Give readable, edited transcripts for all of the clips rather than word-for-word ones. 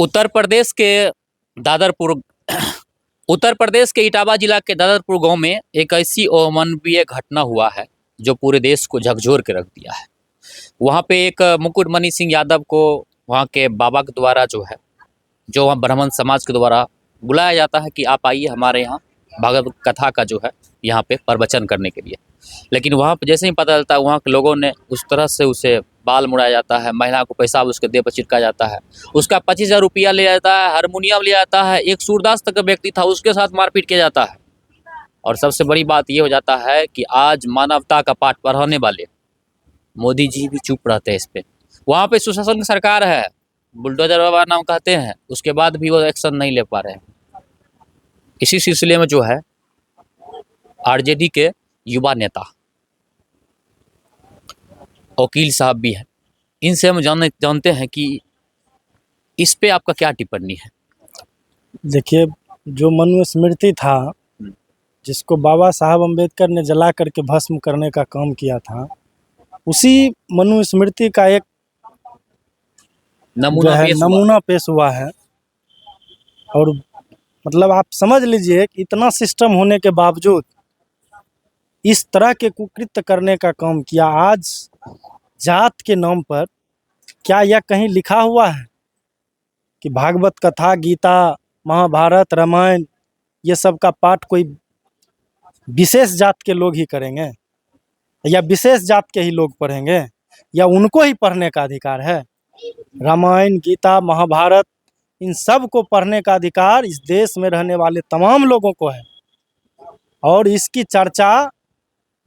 उत्तर प्रदेश के दादरपुर उत्तर प्रदेश के इटावा जिला के दादरपुर गांव में एक ऐसी अमानवीय घटना हुआ है जो पूरे देश को झकझोर के रख दिया है। वहाँ पे एक मुकुटमणि सिंह यादव को वहाँ के बाबा के द्वारा जो वहाँ ब्राह्मण समाज के द्वारा बुलाया जाता है कि आप आइए हमारे यहाँ भागवत कथा का जो है यहाँ पे प्रवचन करने के लिए। लेकिन वहाँ पे जैसे ही पता चलता है वहाँ के लोगों ने उस तरह से उसे बाल मुड़ाया जाता है, महिला को पेशाब उसके देह पर छिड़का जाता है, उसका 25,000 रुपया लिया जाता है, हारमोनियम लिया जाता है, एक सूरदास तक का व्यक्ति था उसके साथ मारपीट किया जाता है। और सबसे बड़ी बात ये हो जाता है कि आज मानवता का पाठ पढ़ाने वाले मोदी जी भी चुप रहते हैं इस पे। वहाँ पे सुशासन की सरकार है, बुलडोजर बाबा नाम कहते हैं, उसके बाद भी वो एक्शन नहीं ले पा रहे हैं। इसी सिलसिले में जो है आरजेडी के युवा नेता वकील साहब भी हैं, इनसे हम जानते हैं कि इस पे आपका क्या टिप्पणी है। देखिए, जो मनुस्मृति था जिसको बाबा साहब अम्बेडकर ने जला करके भस्म करने का काम किया था, उसी मनुस्मृति का एक नमूना पेश हुआ है। और मतलब आप समझ लीजिए कि इतना सिस्टम होने के बावजूद इस तरह के कुकृत्य करने का काम किया। आज जात के नाम पर क्या यह कहीं लिखा हुआ है कि भागवत कथा, गीता, महाभारत, रामायण ये सब का पाठ कोई विशेष जात के लोग ही करेंगे या विशेष जात के ही लोग पढ़ेंगे या उनको ही पढ़ने का अधिकार है? रामायण, गीता, महाभारत इन सब को पढ़ने का अधिकार इस देश में रहने वाले तमाम लोगों को है। और इसकी चर्चा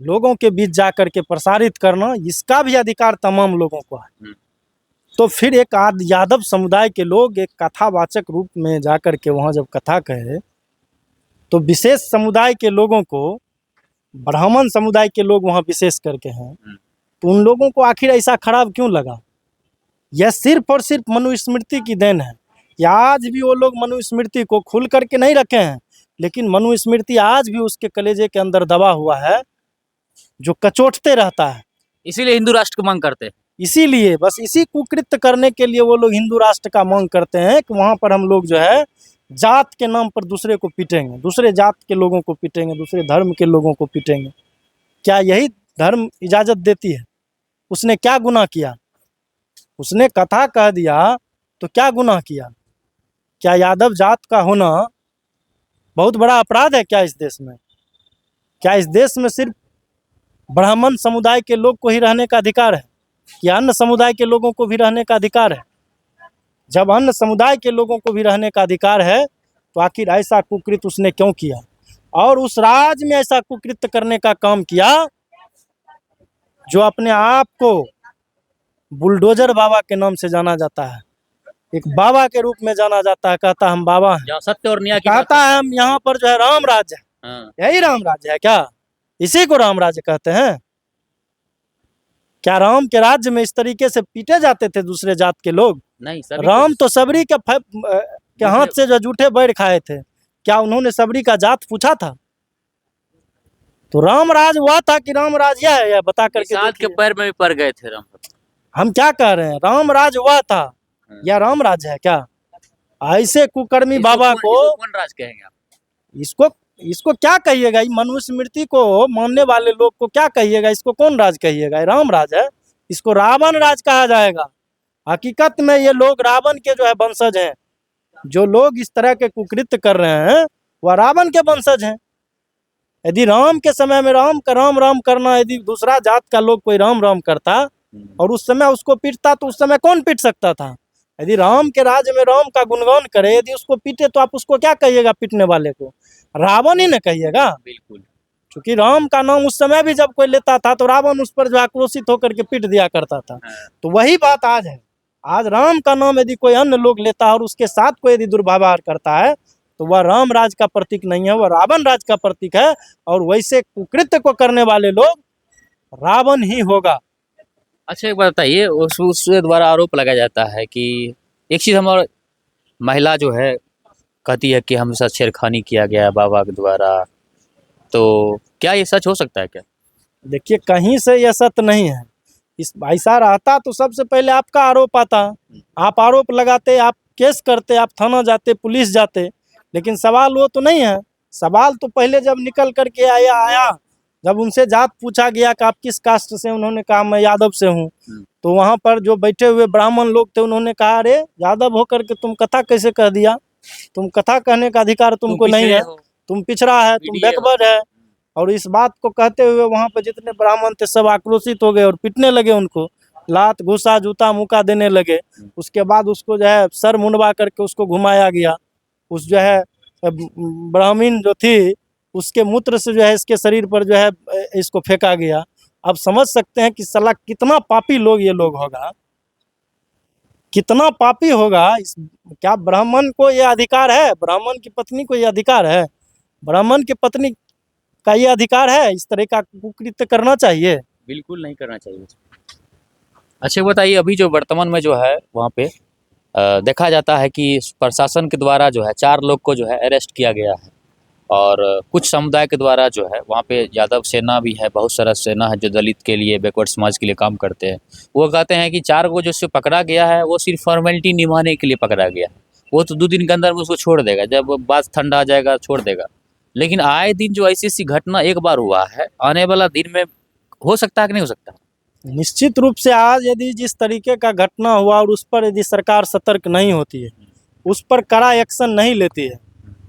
लोगों के बीच जाकर के प्रसारित करना, इसका भी अधिकार तमाम लोगों को है। तो फिर एक यादव समुदाय के लोग एक कथावाचक रूप में जाकर के वहाँ जब कथा कहे तो विशेष समुदाय के लोगों को, ब्राह्मण समुदाय के लोग वहाँ विशेष करके हैं, तो उन लोगों को आखिर ऐसा खराब क्यों लगा? यह सिर्फ और सिर्फ मनुस्मृति की देन है। या आज भी वो लोग मनुस्मृति को खुल करके नहीं रखे हैं, लेकिन मनुस्मृति आज भी उसके कलेजे के अंदर दबा हुआ है जो कचोटते रहता है। इसीलिए हिंदू राष्ट्र की मांग करते हैं। इसीलिए बस इसी कुकृत्य करने के लिए वो लोग हिंदू राष्ट्र का मांग करते हैं कि वहाँ पर हम लोग जो है जात के नाम पर दूसरे को पीटेंगे, दूसरे जात के लोगों को पीटेंगे, दूसरे धर्म के लोगों को पीटेंगे। क्या यही धर्म इजाज़त देती है? उसने क्या गुनाह किया? उसने कथा कह दिया तो क्या गुनाह किया? क्या यादव जात का होना बहुत बड़ा अपराध है क्या इस देश में? क्या इस देश में सिर्फ ब्राह्मण समुदाय के लोग को ही रहने का अधिकार है या अन्य समुदाय के लोगों को भी रहने का अधिकार है? जब अन्य समुदाय के लोगों को भी रहने का अधिकार है तो आखिर ऐसा कुकृत्य उसने क्यों किया? और उस राज्य में ऐसा कुकृत्य करने का काम किया जो अपने आप को बुलडोजर बाबा के नाम से जाना जाता है, एक बाबा के रूप में जाना जाता है, कहता हम बाबा हैं, सत्य और न्याय की कहता है हम यहाँ पर जो है राम राज्य है। यही राम राज्य है क्या? इसी को राम राज्य कहते हैं क्या? राम के राज्य में इस तरीके से पीटे जाते थे दूसरे जात के लोग? नहीं, राम तो सबरी के हाथ से जो जूठे बैर खाए थे, क्या उन्होंने सबरी का जात पूछा था? तो राम राज हुआ था कि राम राज यह है, बता करके के पैर में भी पड़ गए थे राम। हम क्या कह रहे हैं, राम राज हुआ था या राम राज है क्या? ऐसे कुकर्मी बाबा को कौन राज कहेंगे आप? इसको क्या कहिएगा? मनुस्मृति को मानने वाले लोग को क्या कहिएगा? इसको कौन राज कहिएगा? राम राज है, इसको रावण राज कहा जाएगा। हकीकत में ये लोग रावण के जो है वंशज हैं। जो लोग इस तरह के कुकृत्य कर रहे हैं वह रावण के वंशज हैं। यदि राम के समय में राम का राम राम करना, यदि दूसरा जात का लोग कोई राम राम करता और उस समय उसको पीटता तो उस समय कौन पीट सकता था? यदि राम के राज्य में राम का गुणगान करे, यदि उसको पीटे तो आप उसको क्या कहिएगा? पीटने वाले को रावण ही न कहिएगा। बिल्कुल, क्योंकि राम का नाम उस समय भी जब कोई लेता था तो रावण उस पर जो आक्रोशित होकर के पीट दिया करता था। तो वही बात आज है। आज राम का नाम यदि कोई अन्य लोग लेता है और उसके साथ कोई यदि दुर्व्यवहार करता है तो वह राम राज का प्रतीक नहीं है, वह रावण राज का प्रतीक है। और वैसे कुकृत्य को करने वाले लोग रावण ही होगा। अच्छा एक बात बताइए, उसके द्वारा आरोप लगाया जाता है कि एक चीज़ हमारा महिला जो है कहती है कि हमसे छेड़खानी किया गया है बाबा के द्वारा, तो क्या ये सच हो सकता है क्या? देखिए, कहीं से यह सत्य नहीं है। इस ऐसा रहता तो सबसे पहले आपका आरोप आता, आप आरोप लगाते, आप केस करते, आप थाना जाते, पुलिस जाते, लेकिन सवाल वो तो नहीं है। सवाल तो पहले जब निकल करके आया, जब उनसे जात पूछा गया कि आप किस कास्ट से, उन्होंने कहा मैं यादव से हूँ, तो वहाँ पर जो बैठे हुए ब्राह्मण लोग थे उन्होंने कहा अरे यादव होकर के तुम कथा कैसे कह दिया, तुम कथा कहने का अधिकार तुमको नहीं है, तुम पिछड़ा है, तुम बैकवर्ड है। और इस बात को कहते हुए वहाँ पर जितने ब्राह्मण थे सब आक्रोशित हो गए और पीटने लगे उनको, लात घुसा जूता मुका देने लगे। उसके बाद उसको जो है सर मुंडवा करके उसको घुमाया गया। उस जो है ब्राह्मण जो थी उसके मूत्र से जो है इसके शरीर पर जो है इसको फेंका गया। अब समझ सकते हैं कि साला कितना पापी लोग ये लोग होगा, कितना पापी होगा। क्या ब्राह्मण को ये अधिकार है, ब्राह्मण की पत्नी को ये अधिकार है, ब्राह्मण की पत्नी का ये अधिकार है इस तरह का कुकृत्य करना चाहिए? बिल्कुल नहीं करना चाहिए। अच्छा बताइए, अभी जो वर्तमान में जो है वहाँ पे देखा जाता है कि प्रशासन के द्वारा जो है 4 लोग को जो है अरेस्ट किया गया है, और कुछ समुदाय के द्वारा जो है वहाँ पे यादव सेना भी है, बहुत सारा सेना है जो दलित के लिए, बैकवर्ड समाज के लिए काम करते हैं। वो कहते हैं कि 4 को जो पकड़ा गया है वो सिर्फ फॉर्मेलिटी निभाने के लिए पकड़ा गया है, वो तो 2 दिन के अंदर में उसको छोड़ देगा, जब बात ठंडा आ जाएगा छोड़ देगा। लेकिन आए दिन जो ऐसी घटना एक बार हुआ है, आने वाला दिन में हो सकता है कि नहीं हो सकता? निश्चित रूप से आज यदि जिस तरीके का घटना हुआ और उस पर यदि सरकार सतर्क नहीं होती है, उस पर कड़ा एक्शन नहीं लेती है,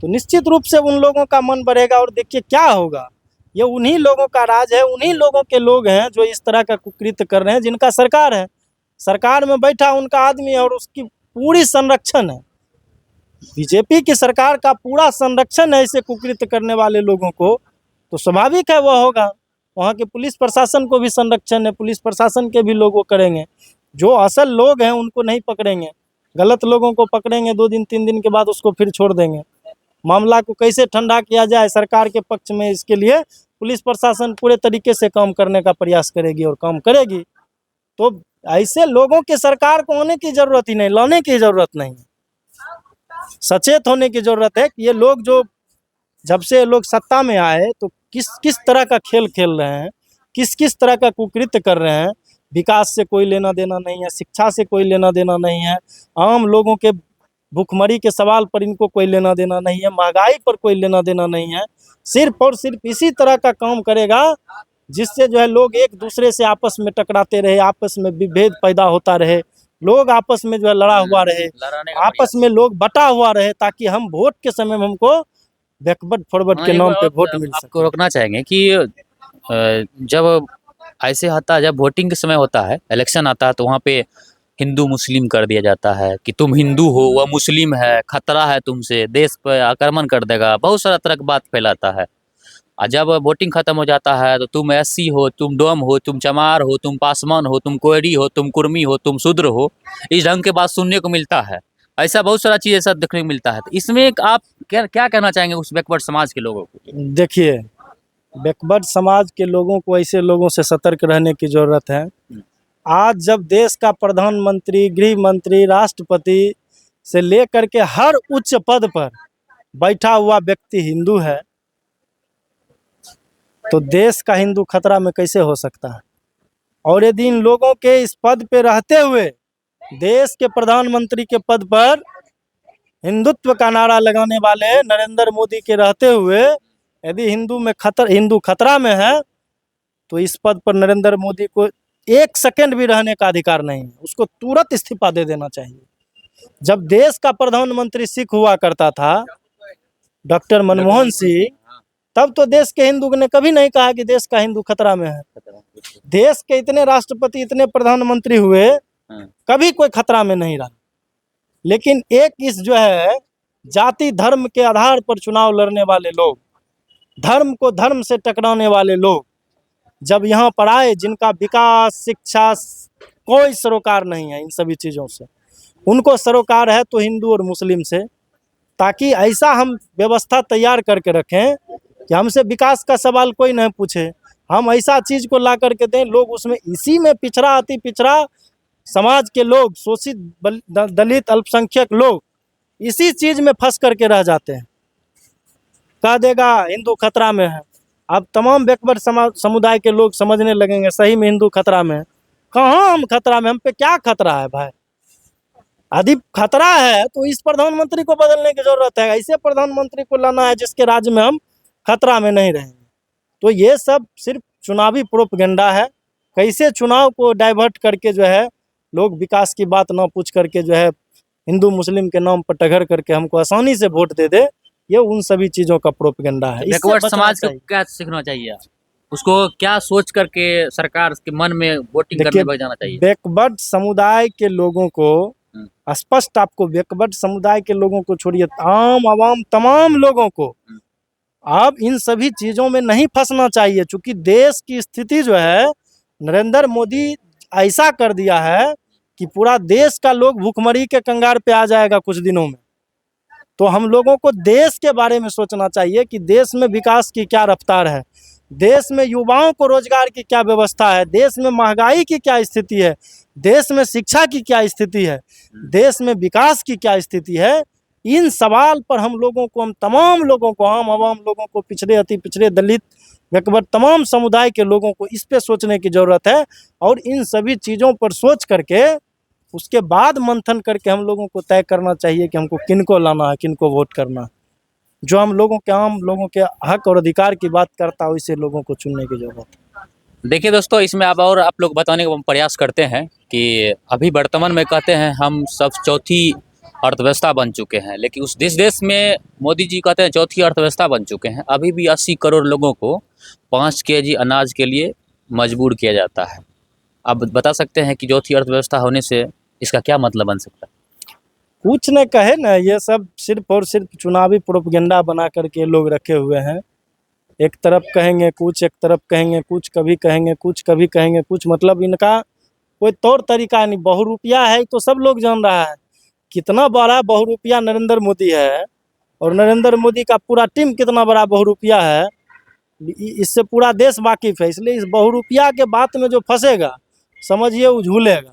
तो निश्चित रूप से उन लोगों का मन बढ़ेगा। और देखिए क्या होगा, ये उन्हीं लोगों का राज है, उन्हीं लोगों के लोग हैं जो इस तरह का कुकृत्य कर रहे हैं, जिनका सरकार है, सरकार में बैठा उनका आदमी है और उसकी पूरी संरक्षण है। बीजेपी की सरकार का पूरा संरक्षण है ऐसे कुकृत्य करने वाले लोगों को, तो स्वाभाविक है वो होगा। वहाँ के पुलिस प्रशासन को भी संरक्षण है, पुलिस प्रशासन के भी लोग वो करेंगे। जो असल लोग हैं उनको नहीं पकड़ेंगे, गलत लोगों को पकड़ेंगे, 2 दिन 3 दिन के बाद उसको फिर छोड़ देंगे। मामला को कैसे ठंडा किया जाए सरकार के पक्ष में, इसके लिए पुलिस प्रशासन पूरे तरीके से काम करने का प्रयास करेगी और काम करेगी। तो ऐसे लोगों के सरकार को होने की जरूरत ही नहीं, लाने की जरूरत नहीं है, सचेत होने की जरूरत है कि ये लोग जो जब से लोग सत्ता में आए तो किस किस तरह का खेल खेल रहे हैं, किस किस तरह का कुकृत्य कर रहे हैं। विकास से कोई लेना देना नहीं है, शिक्षा से कोई लेना देना नहीं है, आम लोगों के भूखमरी के सवाल पर इनको कोई लेना देना नहीं है, महंगाई पर कोई लेना देना नहीं है। सिर्फ और सिर्फ इसी तरह का काम करेगा जिससे जो है लोग एक दूसरे से आपस में टकराते रहे, आपस में विभेद पैदा होता रहे, लोग आपस में जो है लड़ा हुआ रहे, आपस में लोग बटा हुआ रहे, ताकि हम वोट के समय में हमको बैकवर्ड फॉरवर्ड के नाम पे वोट मिल सके। आपको रोकना चाहेंगे कि जब ऐसे होता है, जब वोटिंग के समय होता है, इलेक्शन आता है, तो वहाँ पे हिंदू मुस्लिम कर दिया जाता है कि तुम हिंदू हो वह मुस्लिम है, खतरा है तुमसे, देश पर आक्रमण कर देगा, बहुत सारा तरह की बात फैलाता है। और जब वोटिंग खत्म हो जाता है तो तुम एससी हो, तुम डोम हो, तुम चमार हो, तुम पासवान हो, तुम कोयरी हो, तुम कुर्मी हो, तुम शूद्र हो, इस ढंग के बात सुनने को मिलता है। ऐसा बहुत सारा चीज़ ऐसा देखने को मिलता है। तो इसमें आप क्या क्या कहना चाहेंगे उस बैकवर्ड समाज के लोगों को? देखिए, बैकवर्ड समाज के लोगों को ऐसे लोगों से सतर्क रहने की जरूरत है। आज जब देश का प्रधानमंत्री, गृह मंत्री, राष्ट्रपति से लेकर के हर उच्च पद पर बैठा हुआ व्यक्ति हिंदू है, तो देश का हिंदू खतरा में कैसे हो सकता है? और यदि इन लोगों के इस पद पे रहते हुए, देश के प्रधानमंत्री के पद पर हिंदुत्व का नारा लगाने वाले नरेंद्र मोदी के रहते हुए यदि हिंदू खतरा में है, तो इस पद पर नरेंद्र मोदी को 1 सेकंड भी रहने का अधिकार नहीं है, उसको तुरंत इस्तीफा दे देना चाहिए। जब देश का प्रधानमंत्री सिख हुआ करता था डॉक्टर मनमोहन सिंह, तब तो देश के हिंदू ने कभी नहीं कहा कि देश का हिंदू खतरा में है। देश के इतने राष्ट्रपति, इतने प्रधानमंत्री हुए, कभी कोई खतरा में नहीं रहा। लेकिन एक इस जो है जाति धर्म के आधार पर चुनाव लड़ने वाले लोग, धर्म को धर्म से टकराने वाले लोग जब यहाँ पर आए, जिनका विकास, शिक्षा, कोई सरोकार नहीं है इन सभी चीज़ों से, उनको सरोकार है तो हिंदू और मुस्लिम से, ताकि ऐसा हम व्यवस्था तैयार करके रखें कि हमसे विकास का सवाल कोई नहीं पूछे, हम ऐसा चीज़ को ला करके दें, लोग उसमें इसी में पिछड़ा, अति पिछड़ा समाज के लोग, शोषित दलित अल्पसंख्यक लोग इसी चीज़ में फंस करके रह जाते हैं। कह देगा हिंदू खतरा में है, अब तमाम बैकवर्ड समुदाय के लोग समझने लगेंगे सही में हिंदू खतरा में है। कहाँ हम खतरा में, हम पे क्या खतरा है भाई? यदि खतरा है तो इस प्रधानमंत्री को बदलने की जरूरत है, ऐसे प्रधानमंत्री को लाना है जिसके राज्य में हम खतरा में नहीं रहेंगे। तो ये सब सिर्फ चुनावी प्रोपेगेंडा है, कैसे चुनाव को डाइवर्ट करके जो है लोग विकास की बात ना पूछ करके जो है हिंदू मुस्लिम के नाम पर टघर करके हमको आसानी से वोट दे दे, ये उन सभी चीजों का प्रोपेगेंडा है। इससे बैकवर्ड बचना समाज को चाहिए। क्या सीखना चाहिए? उसको क्या सोच करके सरकार के मन में वोटिंग करने देखिए, लग जाना चाहिए? बैकवर्ड समुदाय के लोगों को स्पष्ट, आपको बैकवर्ड समुदाय के लोगों को छोड़िए, आम आवाम तमाम लोगों को अब इन सभी चीजों में नहीं फंसना चाहिए। चूंकि देश की स्थिति जो है नरेंद्र मोदी ऐसा कर दिया है कि पूरा देश का लोग भूखमरी के कंगार पे आ जाएगा कुछ दिनों में। तो हम लोगों को देश के बारे में सोचना चाहिए कि देश में विकास की क्या रफ्तार है, देश में युवाओं को रोजगार की क्या व्यवस्था है, देश में महंगाई की क्या स्थिति है, देश में शिक्षा की क्या स्थिति है, देश में विकास की क्या स्थिति है। इन सवाल पर हम लोगों को, हम तमाम लोगों को, आम आवाम लोगों को, पिछड़े अति पिछड़े दलित बैकवर्ड तमाम समुदाय के लोगों को इस पे सोचने की जरूरत है। और इन सभी चीज़ों पर सोच करके उसके बाद मंथन करके हम लोगों को तय करना चाहिए कि हमको किनको लाना है, किनको वोट करना है। जो हम लोगों के, आम लोगों के हक और अधिकार की बात करता है, वैसे लोगों को चुनने की जरूरत है। देखिए दोस्तों, इसमें अब और आप लोग बताने का प्रयास करते हैं कि अभी वर्तमान में कहते हैं हम सब चौथी अर्थव्यवस्था बन चुके हैं, लेकिन उस देश में मोदी जी कहते हैं चौथी अर्थव्यवस्था बन चुके हैं। अभी भी 80 करोड़ लोगों को 5 केजी अनाज के लिए मजबूर किया जाता है। आप बता सकते हैं कि चौथी अर्थव्यवस्था होने से इसका क्या मतलब बन सकता है? कुछ न कहे ना, ये सब सिर्फ और सिर्फ चुनावी प्रोपेगेंडा बना करके लोग रखे हुए हैं। एक तरफ कहेंगे कुछ, एक तरफ कहेंगे कुछ, कभी कहेंगे कुछ, कभी कहेंगे कुछ। मतलब इनका कोई तौर तरीका नहीं। बहुरूपिया है तो सब लोग जान रहा है कितना बड़ा बहुरूपिया नरेंद्र मोदी है, और नरेंद्र मोदी का पूरा टीम कितना बड़ा बहुरूपिया है, इससे पूरा देश वाकिफ है। इसलिए इस बहुरूपिया के बात में जो फंसेगा समझिए वो झूलेगा।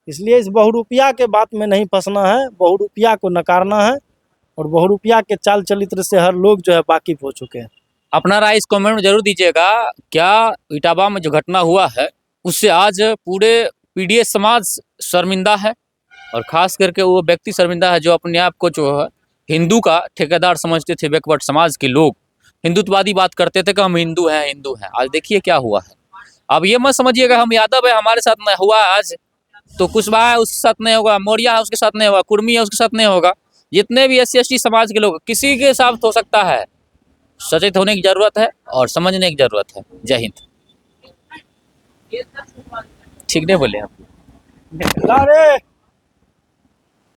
इसलिए इस बहुरूपिया के बात में नहीं फंसना है, बहुरूपिया को नकारना है। और बहुरूपिया के चाल चरित्र से हर लोग जो है वाकिफ हो चुके हैं। अपना राय इस कमेंट में जरूर दीजिएगा। क्या इटावा में जो घटना हुआ है उससे आज पूरे पीडीएस समाज शर्मिंदा है, और खास करके वो व्यक्ति शर्मिंदा है जो अपने आप को जो है हिंदू का ठेकेदार समझते थे। बैकवर्ड समाज के लोग हिंदुत्ववादी बात करते थे कि हम हिंदू हैं, हिंदू हैं। आज देखिए क्या हुआ है। अब ये मत समझिएगा हम यादव है, हमारे साथ नहीं हुआ आज तो कुशवाहा है उसके साथ नहीं होगा, मौर्य है उसके साथ नहीं होगा, कुर्मी है उसके साथ नहीं होगा। जितने भी SC ST समाज के लोग किसी के साथ हो सकता है। सचेत होने की जरूरत है और समझने की जरूरत है। जय हिंद। ठीक नहीं बोले आप? अरे